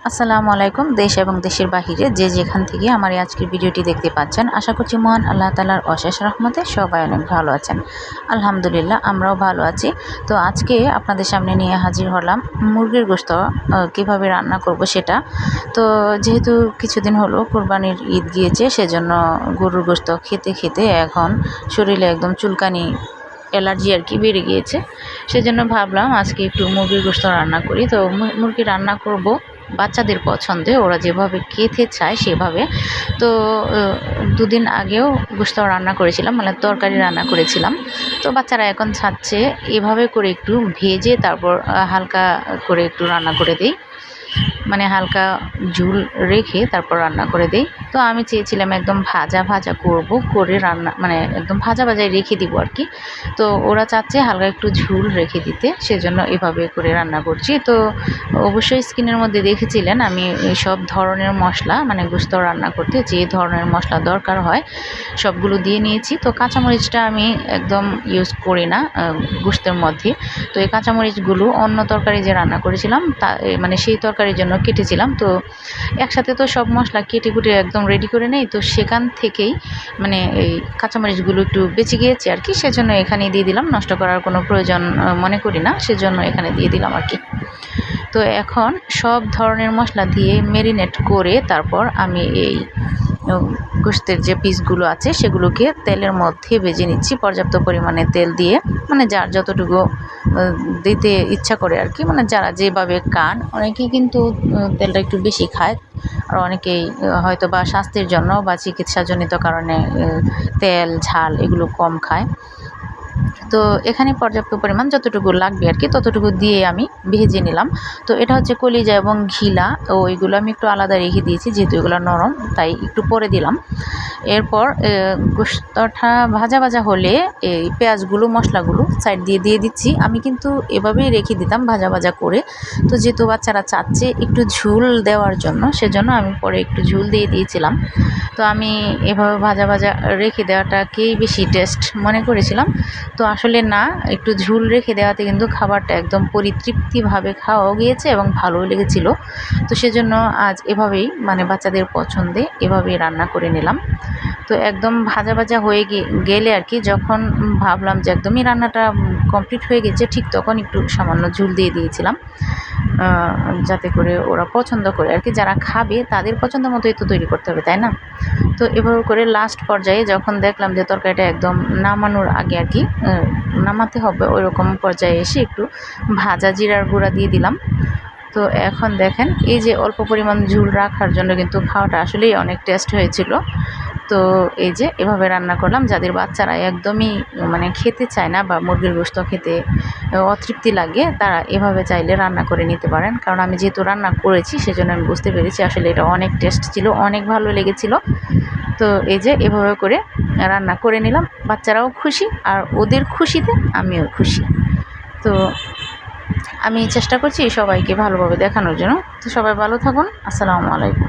আসসালামু আলাইকুম। দেশ এবং দেশের বাহিরে যে যেখান থেকে আমার এই আজকের ভিডিওটি দেখতে পাচ্ছেন, আশা করছি মহান আল্লাহ তাআলার অশেষ রহমতে সবাই অনেক ভালো আছেন। আলহামদুলিল্লাহ, আমরাও ভালো আছি। তো আজকে আপনাদের সামনে নিয়ে হাজির হলাম মুরগির গোশত কীভাবে রান্না করব সেটা। তো যেহেতু কিছুদিন হলো কোরবানির ঈদ গিয়েছে, সেজন্য গরুর গোশত খেতে খেতে এখন শরীরে একদম চুলকানি, অ্যালার্জি আর কি বেড়ে গিয়েছে। সেজন্য ভাবলাম আজকে একটু মুরগির গোশত রান্না করি। তো মুরগি রান্না করব বাচ্চাদের পছন্দে, ওরা যেভাবে খেতে চায় সেভাবে। তো দুদিন আগেও গোশত রান্না করেছিলাম, মানে তরকারি রান্না করেছিলাম। তো বাচ্চারা এখন চাচ্ছে এভাবে করে একটু ভেজে তারপর হালকা করে একটু রান্না করে দিই, মানে হালকা ঝুল রেখে তারপর রান্না করে দেই। তো আমি চেয়েছিলাম একদম ভাজা ভাজা করব, করে রান্না মানে একদম ভাজা ভাজায় রেখে দিব আর কি। তো ওরা চাচ্ছে হালকা একটু ঝুল রেখে দিতে, সেজন্য এভাবে করে রান্না করছি। তো অবশ্যই স্ক্রিনের মধ্যে দেখেছিলেন আমি সব ধরনের মশলা, মানে গোশত রান্না করতে যে ধরনের মশলা দরকার হয় সবগুলো দিয়ে নিয়েছি। তো কাঁচামরিচটা আমি একদম ইউজ করি না গোশতের মধ্যে। তো এই কাঁচামরিচগুলো অন্য তরকারি যে রান্না করেছিলাম তা মানে সেই তরকারির জন্য কেটেছিলাম। তো একসাথে তো সব মশলা কেটে কুটে একদম রেডি করে নেই, তো সেখান থেকেই মানে এই কাঁচামরিচগুলো একটু বেঁচে গিয়েছে আর কি, সেজন্য এখানে দিয়ে দিলাম। নষ্ট করার কোনো প্রয়োজন মনে করি না, সেজন্য এখানে দিয়ে দিলাম আর কি। তো এখন সব ধরনের মশলা দিয়ে ম্যারিনেট করে তারপর আমি এই গোশতের যে পিসগুলো আছে সেগুলোকে তেলের মধ্যে ভেজে নিচ্ছি পর্যাপ্ত পরিমাণে তেল দিয়ে, মানে যার যতটুকু দিতে ইচ্ছা করে আর কি, মানে যারা যেভাবে খান। অনেকেই কিন্তু তেলটা একটু বেশি খায়, আর অনেকেই হয়তো বা স্বাস্থ্যের জন্য বা চিকিৎসাজনিত কারণে তেল ঝাল এগুলো কম খায়। তো এখানে পর্যাপ্ত পরিমাণ যতটুকু লাগবে আর কি ততটুকু দিয়ে আমি ভেজে নিলাম। তো এটা হচ্ছে কলিজা এবং ঘিলা, তো ওইগুলো আমি একটু আলাদা রেখে দিয়েছি যেহেতু এগুলো নরম, তাই একটু পরে দিলাম। এরপর গোশতটা ভাজা ভাজা হলে এই পেঁয়াজগুলো মশলাগুলো সাইড দিয়ে দিয়ে দিচ্ছি। আমি কিন্তু এভাবেই রেখে দিতাম ভাজা ভাজা করে। তো যেহেতু বাচ্চারা চাচ্ছে একটু ঝুল দেওয়ার জন্য, সেজন্য আমি পরে একটু ঝুল দিয়ে দিয়েছিলাম। তো আমি এভাবে ভাজা ভাজা রেখে দেওয়াটাকেই বেশি টেস্ট মনে করেছিলাম। তো আসলে না, একটু ঝুল রেখে দেওয়াতে কিন্তু খাবারটা একদম পরিতৃপ্তিভাবে খাওয়াও গিয়েছে এবং ভালোও লেগেছিল। তো সেজন্য আজ এভাবেই, মানে বাচ্চাদের পছন্দে এভাবেই রান্না করে নিলাম। তো একদম ভাজা ভাজা হয়ে গেলে আর কি, যখন ভাবলাম যে একদমই রান্নাটা কমপ্লিট হয়ে গেছে, ঠিক তখন একটু সামান্য ঝুল দিয়ে দিয়েছিলাম, যাতে করে ওরা পছন্দ করে আর কি। যারা খাবে তাদের পছন্দ মতোই তো তৈরি করতে হবে, তাই না? তো এভাবে করে লাস্ট পর্যায়ে যখন দেখলাম যে তরকারিটা একদম নামানোর আগে আর কি নামাতে হবে, ওই রকম পর্যায়ে এসে একটু ভাজা জিরার গুঁড়া দিয়ে দিলাম। তো এখন দেখেন এই যে অল্প পরিমাণ ঝুল রাখার জন্য কিন্তু খাওয়াটা আসলেই অনেক টেস্ট হয়েছিল। তো এই যে এভাবে রান্না করলাম, যাদের বাচ্চারা একদমই মানে খেতে চায় না বা মুরগির গোশত খেতে অতৃপ্তি লাগে, তারা এভাবে চাইলে রান্না করে নিতে পারেন। কারণ আমি যেহেতু রান্না করেছি সেজন্য আমি বুঝতে পেরেছি আসলে এটা অনেক টেস্ট ছিল, অনেক ভালো লেগেছিল। তো এই যে এভাবে করে রান্না করে নিলাম, বাচ্চারাও খুশি আর ওদের খুশিতে আমিও খুশি। তো আমি চেষ্টা করছি সবাইকে ভালোভাবে দেখানোর জন্য। তো সবাই ভালো থাকুন। আসসালামু আলাইকুম।